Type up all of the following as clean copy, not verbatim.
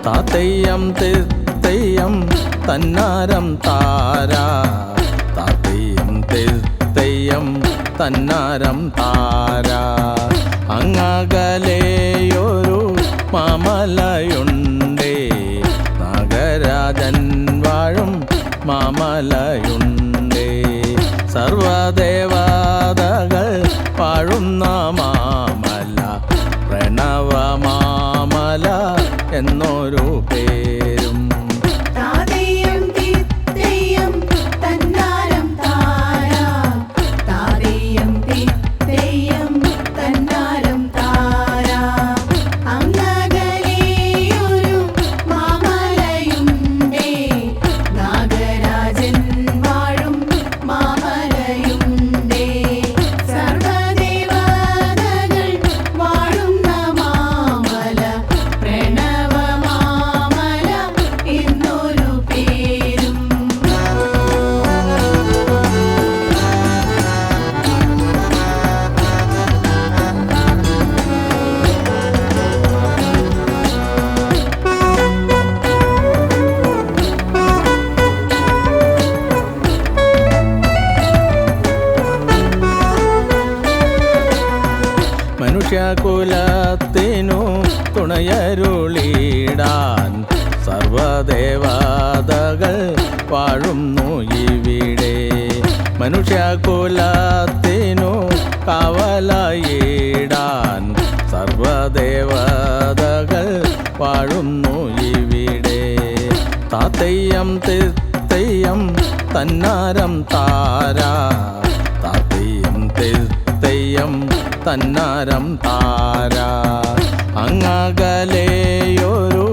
താത്തയ്യം തെയ്യം തന്നാരം താര താത്തയ്യം തെയ്യം തന്നാരം താര അങ്ങകലെയൊരു മാമലയുണ്ടേ നാഗരാജൻ വാഴും മാമലയുണ്ടേ സർവദേവതകൾ വാഴുന്ന മാമല പ്രണവ മാമല എന്നൊരു പേരും താതയ്യം തെയ്യം തന്നാരം താര താതയ്യം തെയ്യം തന്നാരം താര അങ്ങകലെയൊരു മാമലയുണ്ടേ നാഗരാജൻ വാഴും മാമലയുണ്ടേ സർവദേവതകൾ വാഴുന്ന മാമല പ്രണവ മാമല എന്നൊരു പേരും മനുഷ്യകുലത്തിനു തുണയരുളിടാൻ സർവദേവതകൾ വാഴുന്നു ഇവിടെ മനുഷ്യകുലത്തിനു കാവലായിടാൻ സർവദേവതകൾ വാഴുന്നു ഇവിടെ താത്തയ്യം തെയ്യം തന്നാരം താര താത്തയ്യം തെയ്യം തന്നാരം താര അങ്ങകലെയൊരു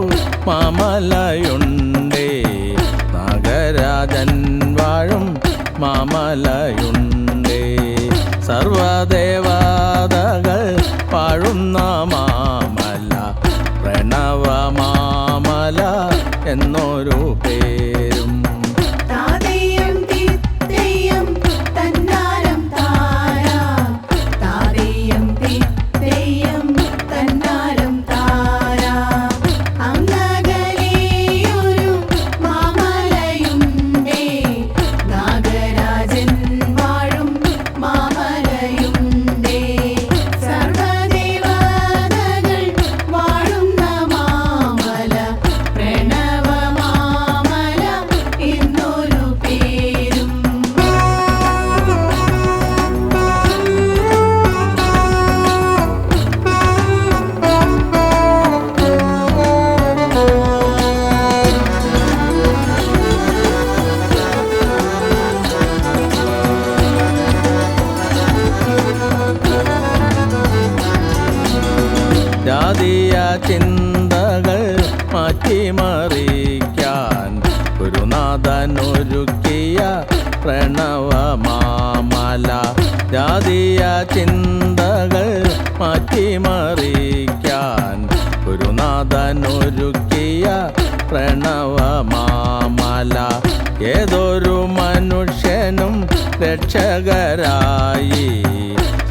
മാമലയുണ്ടേ നാഗരാജൻ വാഴും മാമലയുണ്ടേ സർവദേവതകൾ വാഴുന്ന മാമല പ്രണവ മാമല എന്നൊരു പേരും താതയ്യം തെയ്യം തന്നാരം താര താതയ്യം തെയ്യം തന്നാരം താര അങ്ങകലെയൊരു മാമലയുണ്ടേ നാഗരാജൻ വാഴും മാമലയുണ്ടേ സർവദേവതകൾ വാഴുന്ന മാമല പ്രണവ മാമല എന്നൊരു പേരും ജാതീയ ചിന്തകൾ മാറ്റിമറിക്കാൻ ഗുരുനാഥനൊരുക്കിയ പ്രണവ മാമല ജാതീയ ചിന്തകൾ മാറ്റിമറിക്കാൻ ഗുരുനാഥനൊരുക്കിയ പ്രണവ മാമല ഏതൊരു മനുഷ്യനും രക്ഷകരായി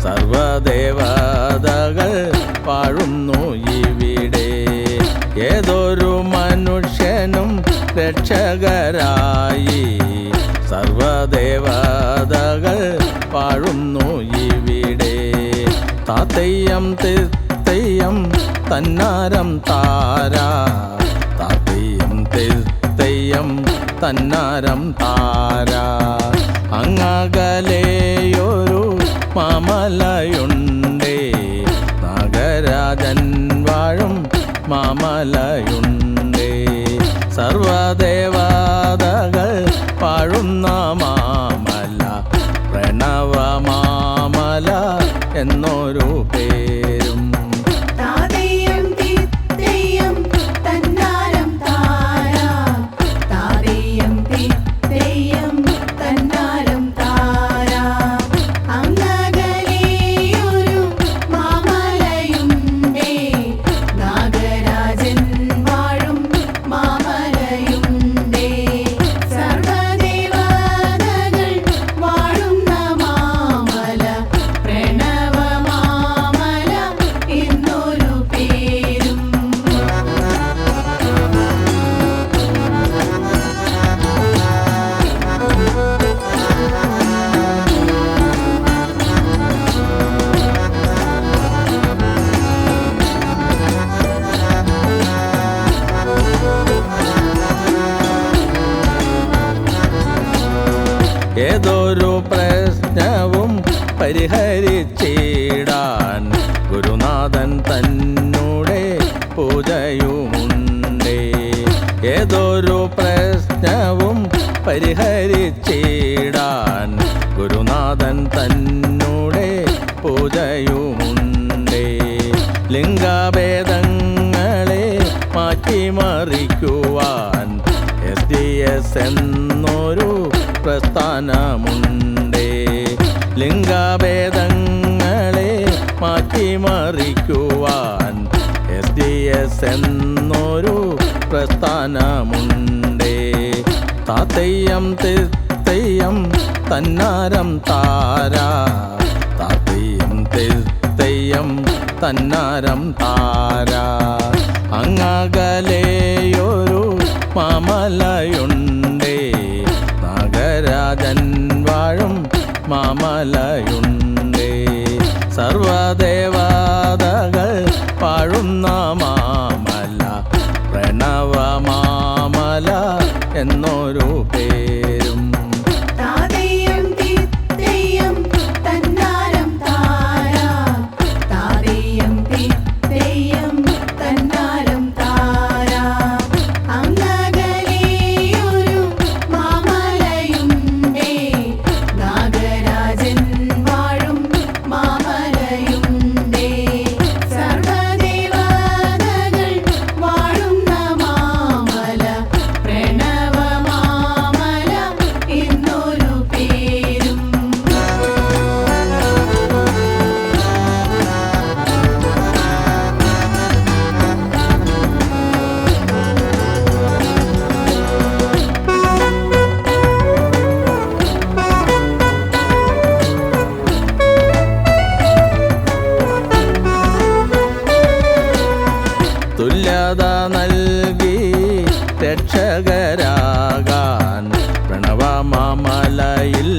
സർവദേവതകൾ വാഴുന്നു ഇവിടെ ഏതൊരു മനുഷ്യനും രക്ഷകരായി സർവദേവതകൾ വാഴുന്നു ഇവിടെ താത്തയ്യം തെയ്യം തന്നാരം താര താത്തയ്യം തെയ്യം തന്നാരം താര അങ്ങകലെയൊരു മാമലയുണ്ടേ നാഗരാജൻ വാഴും മാമലയുണ്ടേ സർവദേവതകൾ വാഴുന്ന മാമല പ്രണവ മാമല എന്നൊരു പേരും. താതയ്യം തിത്തയ്യം തന്നാരം താരാ, താതയ്യം തിത്തയ്യം തന്നാരം താരാ. അങ്ങകലെയൊരു മാമലയുണ്ടേ, നാഗരാജൻ വാഴും മാമലയുണ്ടേ. സർവദേവതകൾ വാഴുന്ന മാമല, പ്രണവ മാമല എന്നൊരു പേരും. ഏതൊരു പ്രശ്നവും പരിഹരിച്ചിടാൻ ഗുരുനാഥൻ തന്നൂടെ പൂജയുമുണ്ടേ. ഏതൊരു പ്രശ്നവും പരിഹരിച്ചിടാൻ ഗുരുനാഥൻ തന്നൂടെ പൂജയുമുണ്ടേ. ലിംഗഭേദങ്ങളെ മാറ്റിമറിക്കുവാൻ SDS എന്നൊരു പ്രസ്ഥാനമുണ്ടേ. ലിംഗഭേദങ്ങളെ മാറ്റിമറിക്കുവാൻ SDS എന്നൊരു പ്രസ്ഥാനമുണ്ടേ. താത്തയ്യം തിത്തയ്യം തന്നാരം താരാ, താത്തയ്യം തിത്തയ്യം തന്നാരം താരാ. അങ്ങകലെയൊരു മാമലയുണ്ടേ, നാഗരാജൻ വാഴും മാമലയുണ്ടേ. സർവദേവതകൾ വാഴുന്ന മാമല, പ്രണവ മാമല എന്നൊരു പേരും. താതയ്യം തിത്തയ്യം തന്നാരം താരാ, താതയ്യം തിത്തയ്യം തന്നാരം താരാ. അങ്ങകലെയൊരു മാമലയുണ്ടേ, നാഗരാജൻ വാഴും മാമലയുണ്ടേ. സർവദേവതകൾ വാഴുന്ന മാമല, പ്രണവ മാമല എന്നൊരു പേരും. തുല്യത നൽകി രക്ഷകരാകാൻ പ്രണവ മാമലയിൽ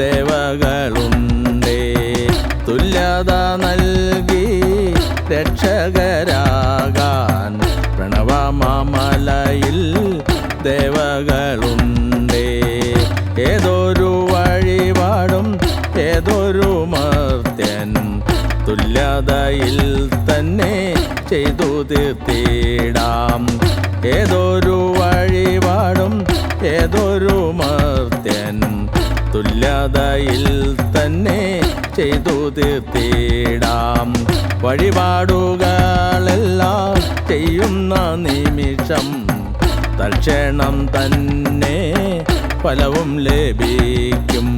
ദേവകളുണ്ടേ. തുല്യത നൽകി രക്ഷകരാകാൻ പ്രണവ മാമലയിൽ ദേവകളുണ്ടേ. ഏതൊരു വഴിപാടും ഏതൊരു മർത്യൻ തുല്യതയിൽ തന്നെ ചെയ്തു തീർത്തിടാം. ഏതൊരു വഴിപാടും ഏതൊരു മർത്യൻ തുല്യതയിൽ തന്നെ ചെയ്തു തീർത്തിടാം. വഴിപാടുകളെല്ലാം ചെയ്യുന്ന നിമിഷം തൽക്ഷണം തന്നെ ഫലവും ലഭിക്കും.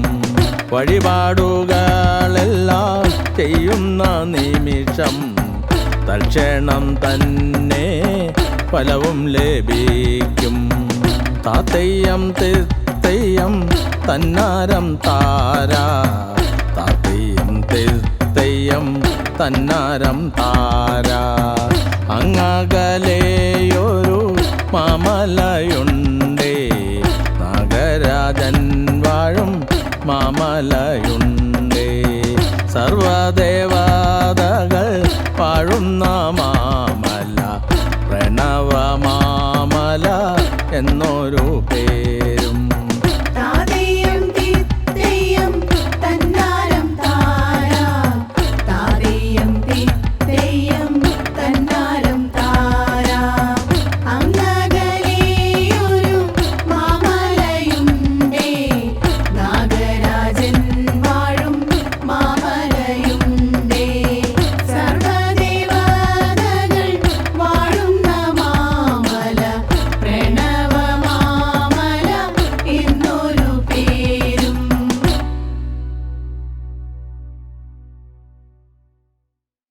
വഴിപാടുകളെല്ലാം ചെയ്യുന്ന നിമിഷം തൽക്ഷണം തന്നെ ഫലവും ലഭിക്കും. താത്തയ്യം തിത്തയ്യം തന്നാരം താരാ, താത്തയ്യം തിത്തയ്യം തന്നാരം താരാ. അങ്ങകലെയൊരു മാമലയുണ്ടേ, നാഗരാജൻ വാഴും മാമലയുണ്ടേ. സർവദേവതകൾ വാഴുന്ന മാമല, പ്രണവ മാമല എന്നൊരു പേരും.